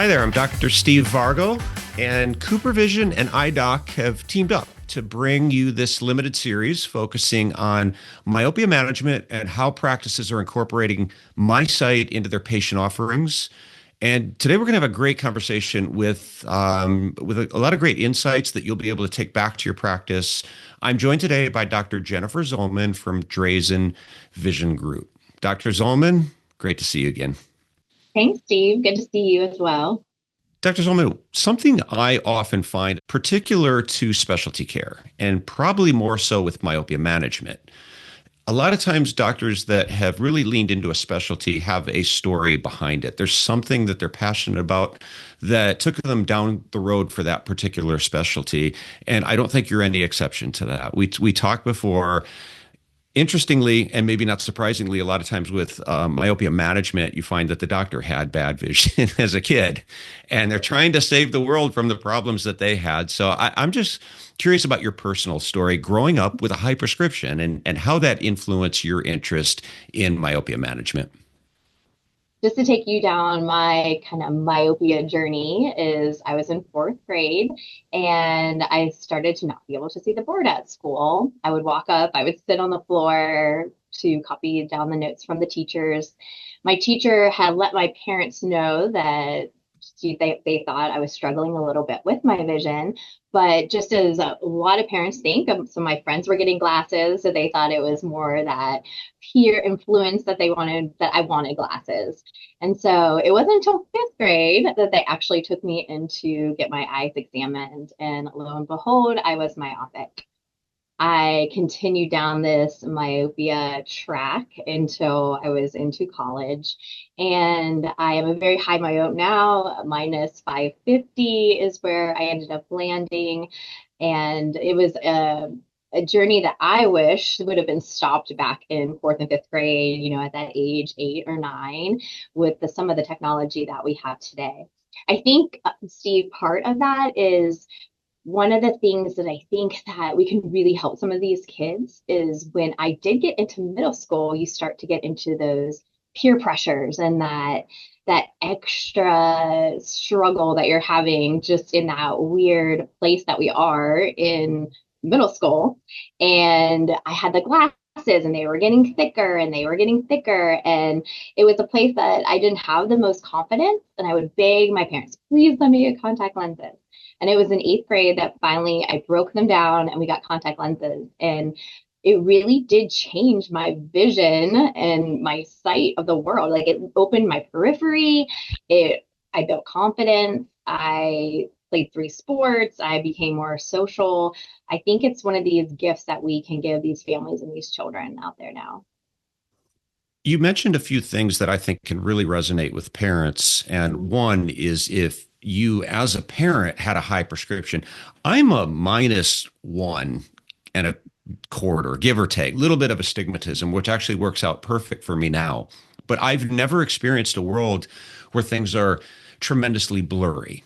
Hi there, I'm Dr. Steve Vargo, and CooperVision and iDoc have teamed up to bring you this limited series focusing on myopia management and how practices are incorporating MiSight into their patient offerings. And today we're going to have a great conversation with a lot of great insights that you'll be able to take back to your practice. I'm joined today by Dr. Jennifer Zolman from Drazen Vision Group. Dr. Zolman, great to see you again. Thanks, Steve. Good to see you as well. Dr. Zolman, something I often find particular to specialty care, and probably more so with myopia management. A lot of times, doctors that have really leaned into a specialty have a story behind it. There's something that they're passionate about that took them down the road for that particular specialty. And I don't think you're any exception to that. We talked before. Interestingly, and maybe not surprisingly, a lot of times with myopia management, you find that the doctor had bad vision as a kid, and they're trying to save the world from the problems that they had. So I'm just curious about your personal story growing up with a high prescription and how that influenced your interest in myopia management. Just to take you down my kind of myopia journey is I was in fourth grade and I started to not be able to see the board at school. I would walk up, I would sit on the floor to copy down the notes from the teachers. My teacher had let my parents know that they thought I was struggling a little bit with my vision, but just as a lot of parents think, some of my friends were getting glasses, so they thought it was more that peer influence that I wanted glasses. And so it wasn't until fifth grade that they actually took me in to get my eyes examined, and lo and behold, I was myopic. I continued down this myopia track until I was into college. And I am a very high myope now, minus 550 is where I ended up landing. And it was a journey that I wish would have been stopped back in fourth and fifth grade, at that age 8 or 9, with some of the technology that we have today. I think, Steve, part of that is one of the things that I think that we can really help some of these kids is when I did get into middle school, you start to get into those peer pressures and that extra struggle that you're having just in that weird place that we are in middle school. And I had the glasses and they were getting thicker and they were getting thicker. And it was a place that I didn't have the most confidence. And I would beg my parents, please let me get contact lenses. And it was in eighth grade that finally I broke them down and we got contact lenses. And it really did change my vision and my sight of the world. Like it opened my periphery. I built confidence. I played 3 sports. I became more social. I think it's one of these gifts that we can give these families and these children out there now. You mentioned a few things that I think can really resonate with parents. And one is if you, as a parent, had a high prescription. I'm a -1.25, give or take, a little bit of astigmatism, which actually works out perfect for me now. But I've never experienced a world where things are tremendously blurry.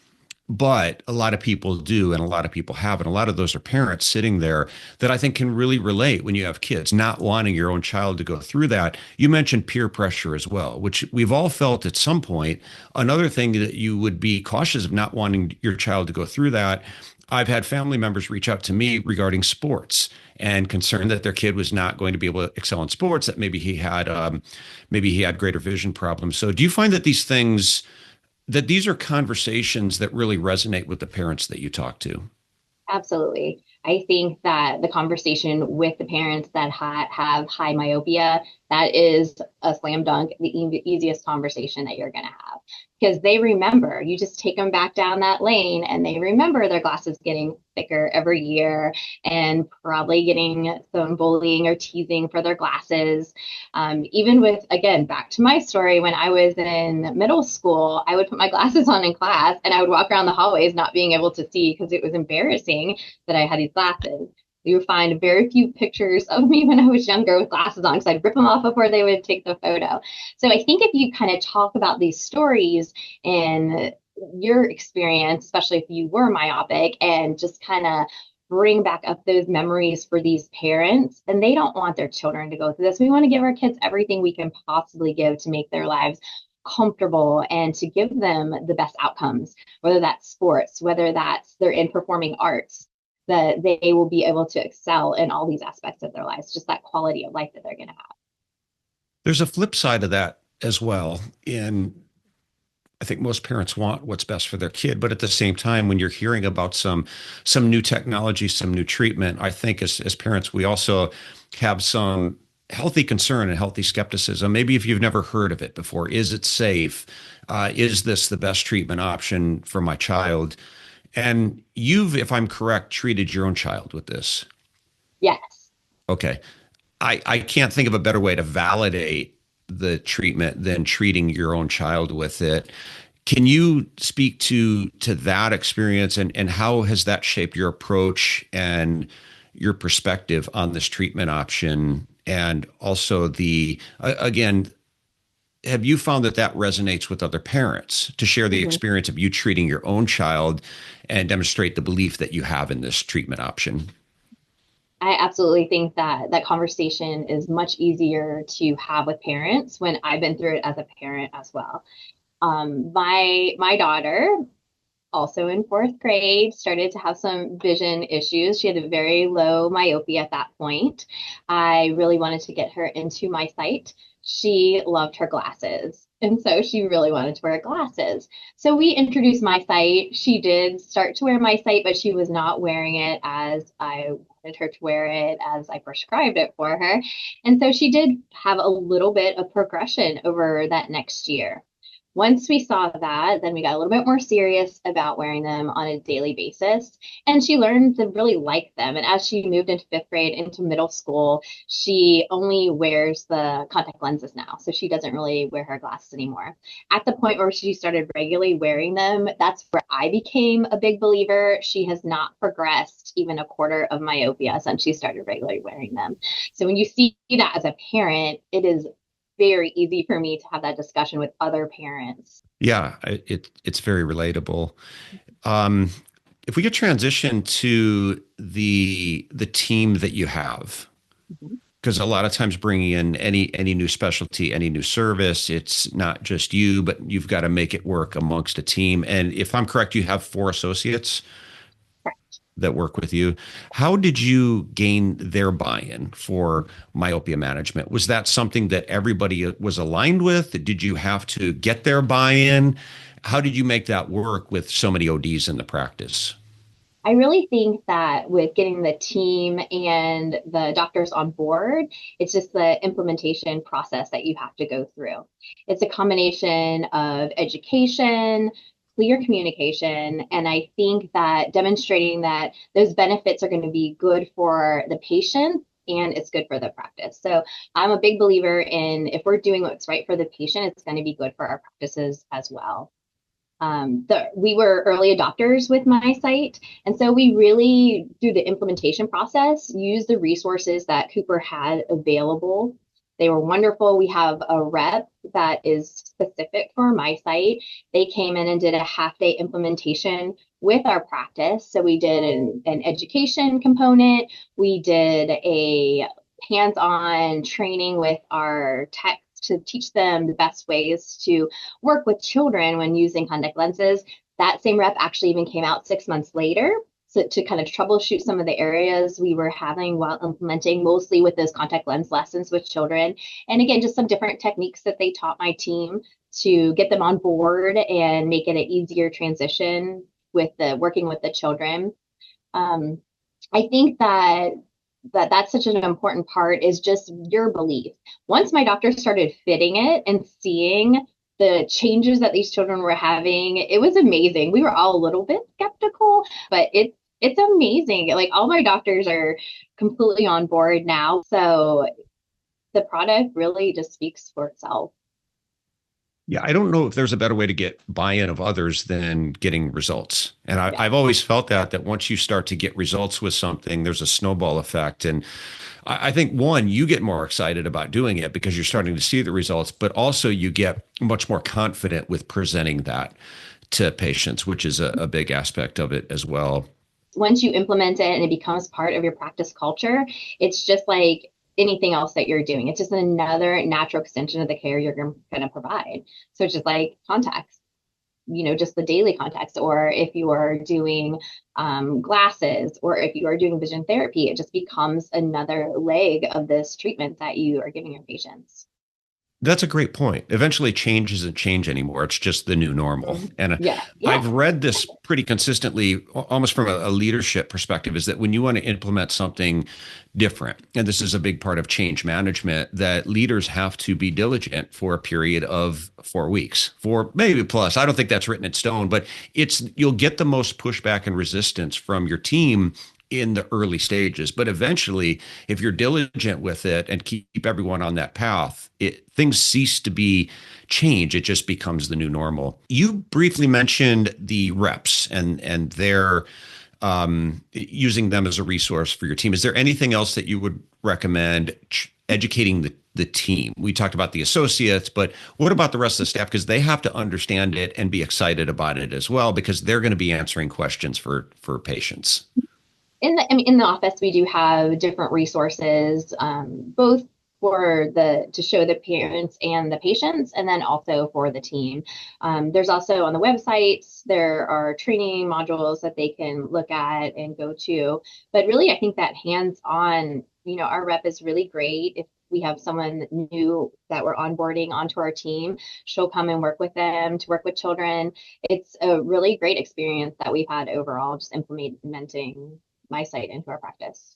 But a lot of people do, and a lot of people have, and a lot of those are parents sitting there that I think can really relate when you have kids, not wanting your own child to go through that. You mentioned peer pressure as well, which we've all felt at some point. Another thing that you would be cautious of not wanting your child to go through that. I've had family members reach out to me regarding sports and concerned that their kid was not going to be able to excel in sports, that maybe he had greater vision problems. So do you find that these are conversations that really resonate with the parents that you talk to? Absolutely. I think that the conversation with the parents that have high myopia, that is a slam dunk, the easiest conversation that you're going to have because they remember, you just take them back down that lane and they remember their glasses getting thicker every year and probably getting some bullying or teasing for their glasses. Even with, again, back to my story, when I was in middle school, I would put my glasses on in class and I would walk around the hallways not being able to see because it was embarrassing that I had these glasses. You would find very few pictures of me when I was younger with glasses on because I'd rip them off before they would take the photo. So I think if you kind of talk about these stories and your experience, especially if you were myopic, and just kind of bring back up those memories for these parents, and they don't want their children to go through this. We want to give our kids everything we can possibly give to make their lives comfortable and to give them the best outcomes, whether that's sports, whether that's they're in performing arts, that they will be able to excel in all these aspects of their lives, just that quality of life that they're going to have. There's a flip side of that as well. In I think most parents want what's best for their kid, but at the same time, when you're hearing about some new technology, some new treatment, I think as parents, we also have some healthy concern and healthy skepticism. Maybe if you've never heard of it before, is it safe? Is this the best treatment option for my child? And you've, if I'm correct, treated your own child with this. Yes. Okay. I can't think of a better way to validate the treatment than treating your own child with it. Can you speak to that experience and how has that shaped your approach and your perspective on this treatment option? And also again, have you found that that resonates with other parents to share the Mhm. experience of you treating your own child and demonstrate the belief that you have in this treatment option? I absolutely think that that conversation is much easier to have with parents when I've been through it as a parent as well. My daughter, also in fourth grade, started to have some vision issues. She had a very low myopia at that point. I really wanted to get her into MiSight. She loved her glasses. And so she really wanted to wear glasses. So we introduced MiSight. She did start to wear MiSight, but she was not wearing it as I wanted her to wear it, as I prescribed it for her. And so she did have a little bit of progression over that next year. Once we saw that, then we got a little bit more serious about wearing them on a daily basis. And she learned to really like them. And as she moved into fifth grade, into middle school, she only wears the contact lenses now. So she doesn't really wear her glasses anymore. At the point where she started regularly wearing them, that's where I became a big believer. She has not progressed even a quarter of myopia since she started regularly wearing them. So when you see that as a parent, it is very easy for me to have that discussion with other parents. Yeah, it's very relatable. Um, if we could transition to the team that you have, Mhm. because a lot of times bringing in any new specialty, any new service, it's not just you, but you've got to make it work amongst a team. And if I'm correct, you have four associates that work with you. How did you gain their buy-in for myopia management? Was that something that everybody was aligned with? Did you have to get their buy-in? How did you make that work with so many ODs in the practice? I really think that with getting the team and the doctors on board, it's just the implementation process that you have to go through. It's a combination of education, clear communication, and I think that demonstrating that those benefits are going to be good for the patient and it's good for the practice. So I'm a big believer in if we're doing what's right for the patient, it's going to be good for our practices as well. We were early adopters with MiSight, and so we really, through the implementation process, used the resources that Cooper had available. They were wonderful. We have a rep that is specific for MiSight. They came in and did a half-day implementation with our practice. So we did an education component. We did a hands-on training with our tech to teach them the best ways to work with children when using contact lenses. That same rep actually even came out 6 months later, so to kind of troubleshoot some of the areas we were having while implementing, mostly with those contact lens lessons with children. And again, just some different techniques that they taught my team to get them on board and make it an easier transition with the working with the children. Um, I think that's such an important part is just your belief. Once my doctor started fitting it and seeing the changes that these children were having, it was amazing. We were all a little bit skeptical, but it's amazing. Like all my doctors are completely on board now. So the product really just speaks for itself. Yeah, I don't know if there's a better way to get buy-in of others than getting results. And Yeah. I've always felt that once you start to get results with something, there's a snowball effect. And I think one, you get more excited about doing it because you're starting to see the results, but also you get much more confident with presenting that to patients, which is a big aspect of it as well. Once you implement it and it becomes part of your practice culture, it's just like anything else that you're doing. It's just another natural extension of the care you're going to provide. So it's just like contacts, just the daily contacts, or if you are doing glasses, or if you are doing vision therapy, it just becomes another leg of this treatment that you are giving your patients. That's a great point. Eventually, change isn't change anymore. It's just the new normal. Mhm. And Yeah, yeah. I've read this pretty consistently, almost from a leadership perspective, is that when you want to implement something different, and this is a big part of change management, that leaders have to be diligent for a period of 4 weeks, for maybe plus. I don't think that's written in stone, but you'll get the most pushback and resistance from your team in the early stages. But eventually, if you're diligent with it and keep everyone on that path, things cease to be change. It just becomes the new normal. You briefly mentioned the reps and their using them as a resource for your team. Is there anything else that you would recommend educating the team? We talked about the associates, but what about the rest of the staff? Because they have to understand it and be excited about it as well, because they're going to be answering questions for patients. In the office, we do have different resources, both to show the parents and the patients, and then also for the team. There's also on the websites, there are training modules that they can look at and go to. But really, I think that hands-on, our rep is really great. If we have someone new that we're onboarding onto our team, she'll come and work with them to work with children. It's a really great experience that we've had overall, just implementing MiSight into our practice.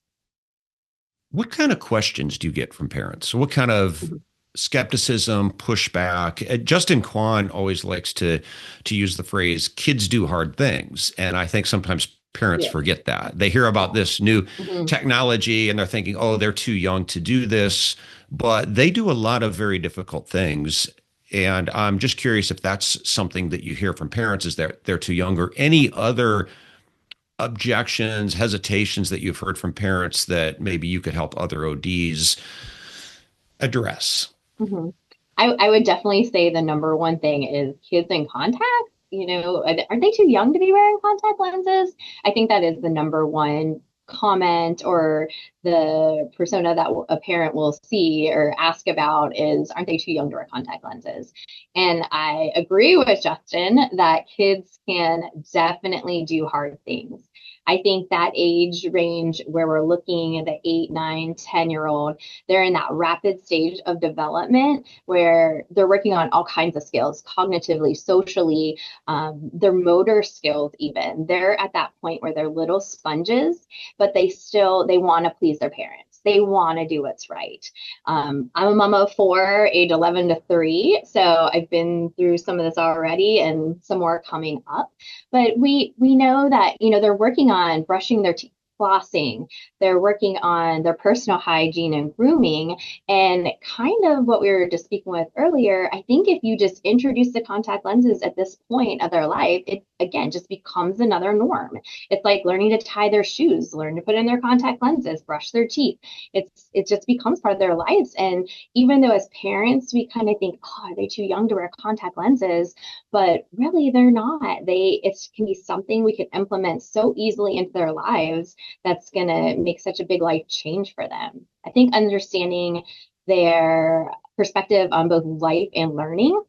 What kind of questions do you get from parents? What kind of Mhm. skepticism, pushback? Justin Kwan always likes to use the phrase "kids do hard things," and I think sometimes parents Yeah. forget that. They hear about this new Mhm. technology and they're thinking, "Oh, they're too young to do this," but they do a lot of very difficult things. And I'm just curious if that's something that you hear from parents, is that they're too young, or any other objections, hesitations that you've heard from parents that maybe you could help other ODs address. Mhm. I would definitely say the number one thing is kids in contacts. Aren't they too young to be wearing contact lenses? I think that is the number one comment, or the persona that a parent will see or ask about is, aren't they too young to wear contact lenses? And I agree with Justin that kids can definitely do hard things. I think that age range where we're looking at the 8, 9, 10-year-old, they're in that rapid stage of development where they're working on all kinds of skills, cognitively, socially, their motor skills even. They're at that point where they're little sponges, but they want to please their parents. They want to do what's right. I'm a mama of four, age 11 to 3. So I've been through some of this already and some more coming up. But we know that, they're working on brushing their teeth, flossing. They're working on their personal hygiene and grooming. And kind of what we were just speaking with earlier, I think if you just introduce the contact lenses at this point of their life, it again just becomes another norm. It's like learning to tie their shoes, learn to put in their contact lenses, brush their teeth. It just becomes part of their lives. And even though as parents, we kind of think, oh, are they too young to wear contact lenses? But really they're not. It can be something we can implement so easily into their lives that's going to make such a big life change for them. I think understanding their perspective on both life and learning,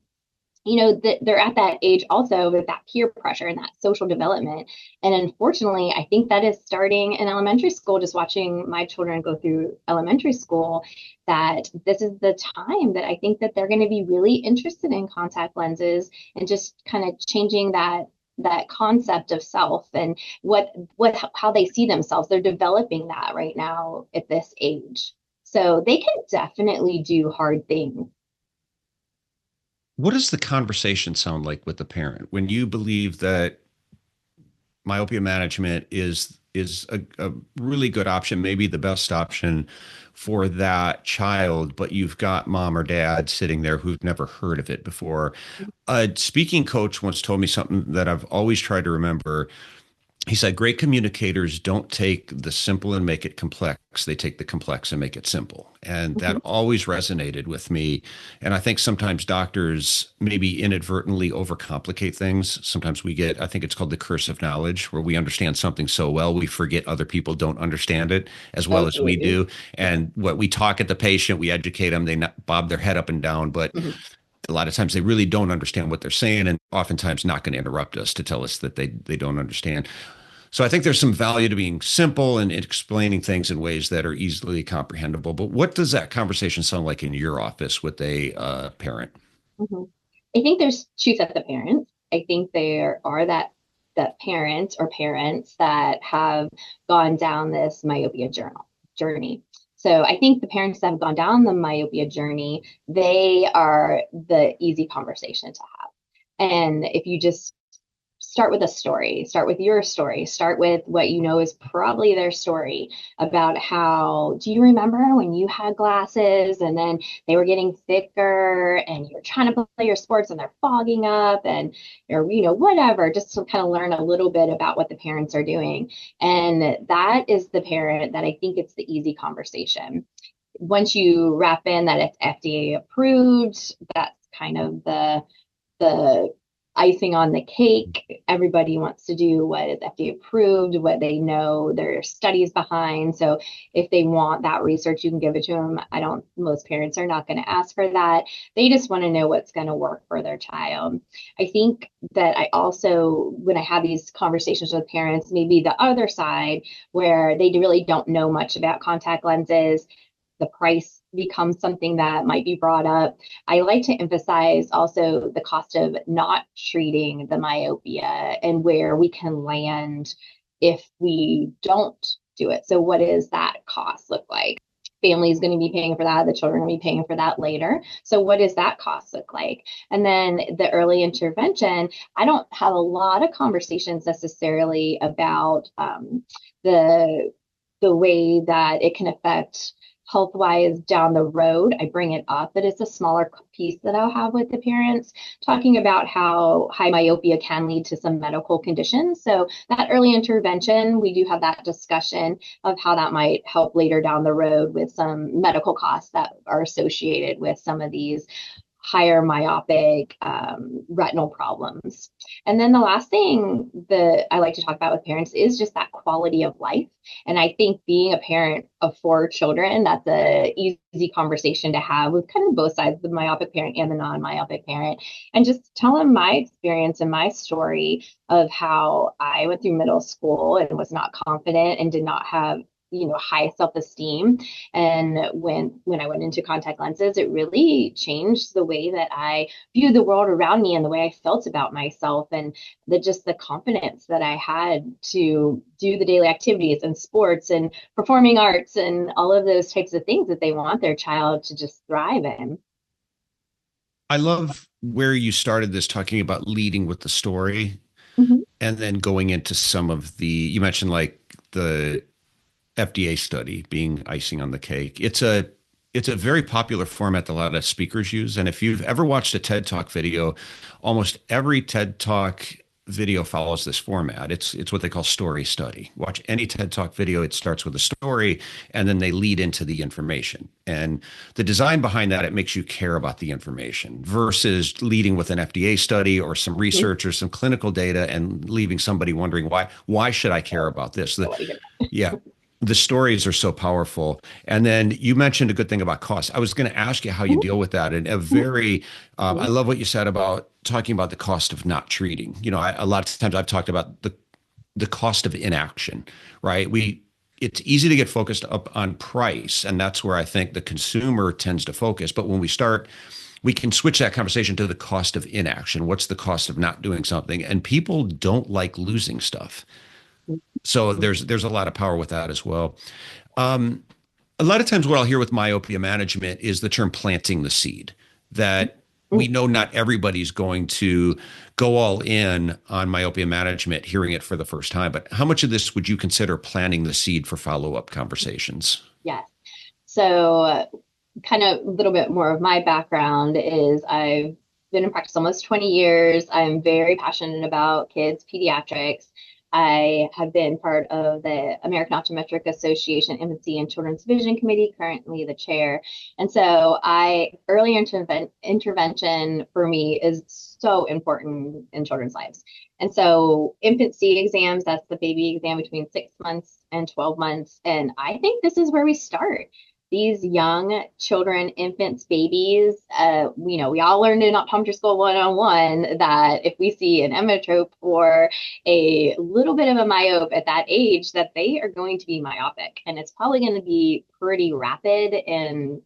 that they're at that age also with that peer pressure and that social development. And unfortunately, I think that is starting in elementary school, just watching my children go through elementary school, that this is the time that I think that they're going to be really interested in contact lenses and just kind of changing that concept of self and how they see themselves. They're developing that right now at this age. So they can definitely do hard things. What does the conversation sound like with the parent when you believe that myopia management is a really good option, maybe the best option for that child, but you've got mom or dad sitting there who've never heard of it before? A speaking coach once told me something that I've always tried to remember. He said, great communicators don't take the simple and make it complex. They take the complex and make it simple. And that Mhm. always resonated with me. And I think sometimes doctors maybe inadvertently overcomplicate things. Sometimes we get, I think it's called the curse of knowledge, where we understand something so well, we forget other people don't understand it as well as we Absolutely. do. And what we talk at the patient, we educate them, they not bob their head up and down. But Mhm. a lot of times they really don't understand what they're saying and oftentimes not going to interrupt us to tell us that they don't understand. So I think there's some value to being simple and explaining things in ways that are easily comprehensible. But what does that conversation sound like in your office with a parent? Mhm. I think there's two sets of parents. I think there are that parents or parents that have gone down this myopia journey. So I think the parents that have gone down the myopia journey, they are the easy conversation to have. And if you just start with a story, start with your story, start with what you know is probably their story about how, do you remember when you had glasses and then they were getting thicker and you're trying to play your sports and they're fogging up and or whatever, just to kind of learn a little bit about what the parents are doing. And that is the parent that I think it's the easy conversation. Once you wrap in that it's FDA approved, that's kind of the icing on the cake. Everybody wants to do what is FDA approved, what they know there are studies behind. So if they want that research, you can give it to them. I don't, most parents are not going to ask for that. They just want to know what's going to work for their child. I think that I also, when I have these conversations with parents, maybe the other side where they really don't know much about contact lenses, the price becomes something that might be brought up. I like to emphasize also the cost of not treating the myopia and where we can land if we don't do it. So, what does that cost look like? Family is going to be paying for that. The children are going to be paying for that later. So, what does that cost look like? And then the early intervention, I don't have a lot of conversations necessarily about the the way that it can affect health wise down the road. I bring it up, but it's a smaller piece that I'll have with the parents talking about how high myopia can lead to some medical conditions. So that early intervention, we do have that discussion of how that might help later down the road with some medical costs that are associated with some of these higher myopic retinal problems. And then the last thing that I like to talk about with parents is just that quality of life. And I think being a parent of four children, that's a easy conversation to have with kind of both sides, the myopic parent and the non-myopic parent, and just tell them my experience and my story of how I went through middle school and was not confident and did not have high self-esteem, and when I went into contact lenses, it really changed the way that I viewed the world around me and the way I felt about myself, and the confidence that I had to do the daily activities and sports and performing arts and all of those types of things that they want their child to just thrive in. I love where you started this talking about leading with the story Mhm. and then going into some of you mentioned like the FDA study being icing on the cake. It's a very popular format that a lot of speakers use. And if you've ever watched a TED Talk video, almost every TED Talk video follows this format. It's what they call story study. Watch any TED Talk video, it starts with a story and then they lead into the information. And the design behind that, it makes you care about the information versus leading with an FDA study or some Mhm. research or some clinical data and leaving somebody wondering why should I care about this? I want to hear Yeah, the stories are so powerful. And then you mentioned a good thing about cost. I was going to ask you how you that. deal with that. And I Mhm. love what you said about talking about the cost of not treating. A lot of times I've talked about the cost of inaction, right? It's easy to get focused up on price, and that's where I think the consumer tends to focus. But when we can switch that conversation to the cost of inaction. What's the cost of not doing something? And people don't like losing stuff. So Mhm. there's a lot of power with that as well. Um, a lot of times, what I'll hear with myopia management is the term planting the seed. That we Mhm. know not everybody's going to go all in on myopia management, hearing it for the first time. But how much of this would you consider planting the seed for follow up conversations? Yes. So, kind of a little bit more of my background is I've been in practice almost 20 years. I'm very passionate about kids, pediatrics. I have been part of the American Optometric Association Infancy and Children's Vision Committee, currently the chair. And so early intervention for me is so important in children's lives. And so infancy exams, that's the baby exam between 6 months and 12 months. And I think this is where we start. These young children, infants, babies, we all learned in optometry school 101 that if we see an emmetrope or a little bit of a myope at that age, that they are going to be myopic. And it's probably going to be pretty rapid and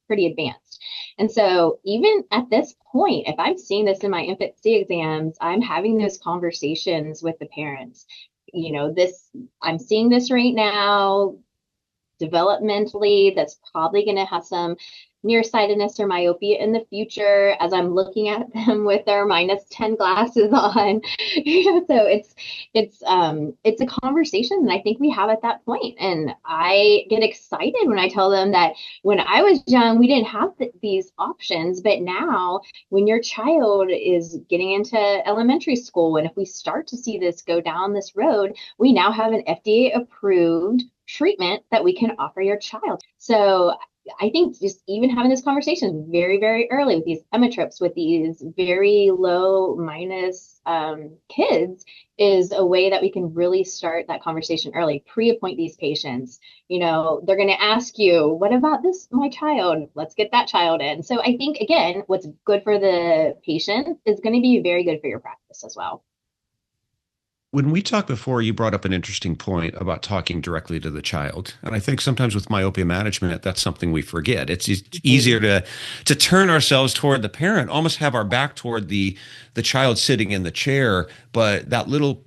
pretty advanced. And so even at this point, if I'm seeing this in my infancy exams, I'm having those conversations with the parents. I'm seeing this right now developmentally. That's probably going to have some nearsightedness or myopia in the future as I'm looking at them with their -10 glasses on. So it's a conversation that I think we have at that point. And I get excited when I tell them that when I was young, we didn't have these options, but now when your child is getting into elementary school, and if we start to see this go down this road, we now have an FDA approved treatment that we can offer your child. So I think just even having this conversation very, very early with these emmetropes, with these very low minus kids, is a way that we can really start that conversation early, pre-appoint these patients. They're going to ask you, what about this, my child? Let's get that child in. So I think, again, what's good for the patient is going to be very good for your practice as well. When we talked before, you brought up an interesting point about talking directly to the child. And I think sometimes with myopia management, that's something we forget. It's easier to turn ourselves toward the parent, almost have our back toward the child sitting in the chair, but that little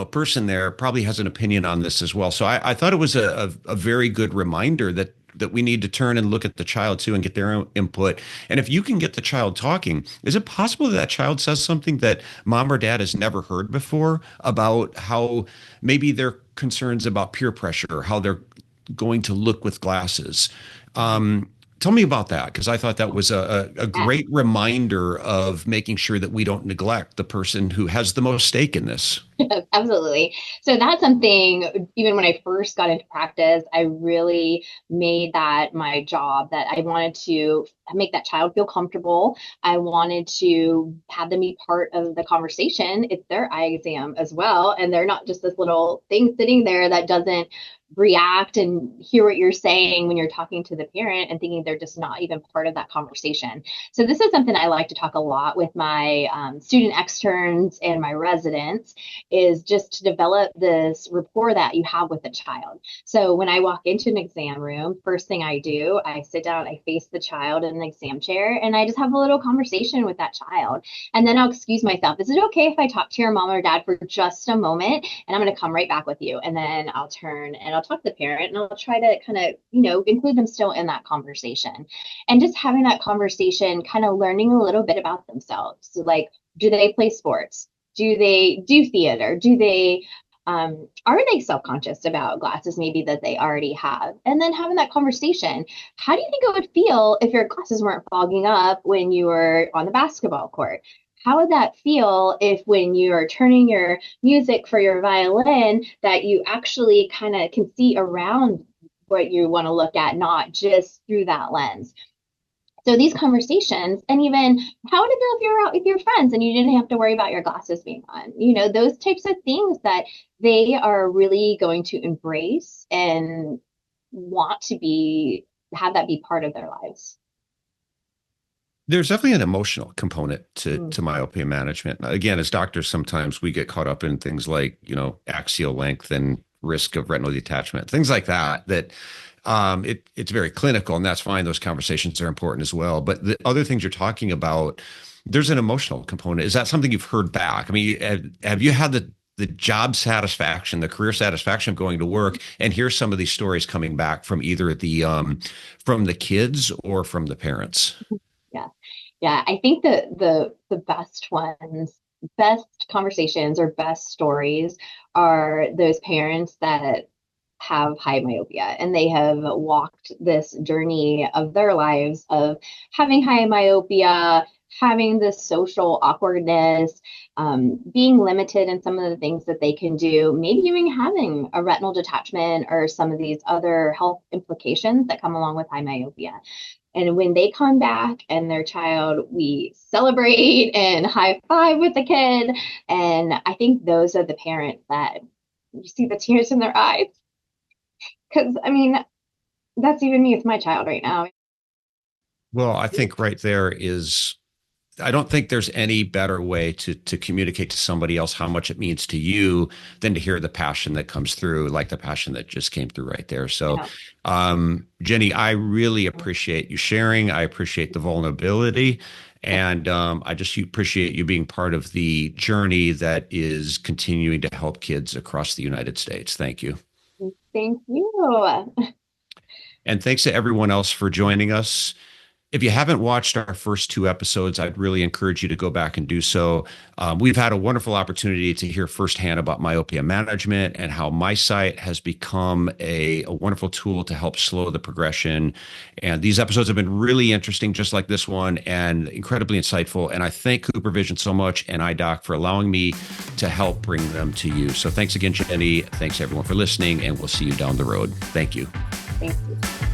person there probably has an opinion on this as well. So I thought it was a very good reminder that we need to turn and look at the child too and get their own input. And if you can get the child talking, is it possible that child says something that mom or dad has never heard before about how maybe their concerns about peer pressure, how they're going to look with glasses? Tell me about that, because I thought that was a great reminder of making sure that we don't neglect the person who has the most stake in this. Absolutely. So that's something, even when I first got into practice, I really made that my job, that I wanted to make that child feel comfortable. I wanted to have them be part of the conversation. It's their eye exam as well. And they're not just this little thing sitting there that doesn't react and hear what you're saying when you're talking to the parent and thinking they're just not even part of that conversation. So this is something I like to talk a lot with my student externs and my residents, is just to develop this rapport that you have with the child. So when I walk into an exam room, first thing I do, I sit down, I face the child in an exam chair, and I just have a little conversation with that child. And then I'll excuse myself. Is it okay if I talk to your mom or dad for just a moment? And I'm going to come right back with you. And then I'll turn and I'll talk to the parent, and I'll try to kind of, include them still in that conversation. And just having that conversation, kind of learning a little bit about themselves. So like, do they play sports? Do they do theater? Are they self-conscious about glasses maybe that they already have? And then having that conversation, how do you think it would feel if your glasses weren't fogging up when you were on the basketball court? How would that feel if when you're turning your music for your violin, that you actually kind of can see around what you want to look at, not just through that lens? So these conversations, and even how would it feel if you're out with your friends and you didn't have to worry about your glasses being on? Those types of things that they are really going to embrace and want to have that be part of their lives. There's definitely an emotional component to myopia management. Again, as doctors, sometimes we get caught up in things like, axial length and risk of retinal detachment, things like that, it's very clinical, and that's fine. Those conversations are important as well. But the other things you're talking about, there's an emotional component. Is that something you've heard back? I mean, have you had the job satisfaction, the career satisfaction of going to work, and here's some of these stories coming back from either from the kids or from the parents? Yeah. Yeah. I think the best ones, best conversations or best stories are those parents that have high myopia and they have walked this journey of their lives of having high myopia, having this social awkwardness, being limited in some of the things that they can do, maybe even having a retinal detachment or some of these other health implications that come along with high myopia. And when they come back and their child, we celebrate and high five with the kid. And I think those are the parents that you see the tears in their eyes. Because, I mean, that's even me with my child right now. Well, I think right there is, I don't think there's any better way to communicate to somebody else how much it means to you than to hear the passion that comes through, like the passion that just came through right there. So, Yeah. Jenny, I really appreciate you sharing. I appreciate the vulnerability. And I just appreciate you being part of the journey that is continuing to help kids across the United States. Thank you. Thank you. And thanks to everyone else for joining us. If you haven't watched our first two episodes, I'd really encourage you to go back and do so. We've had a wonderful opportunity to hear firsthand about myopia management and how MiSight has become a wonderful tool to help slow the progression. And these episodes have been really interesting, just like this one, and incredibly insightful. And I thank Cooper Vision so much and iDoc for allowing me to help bring them to you. So thanks again, Jenny. Thanks everyone for listening, and we'll see you down the road. Thank you. Thank you.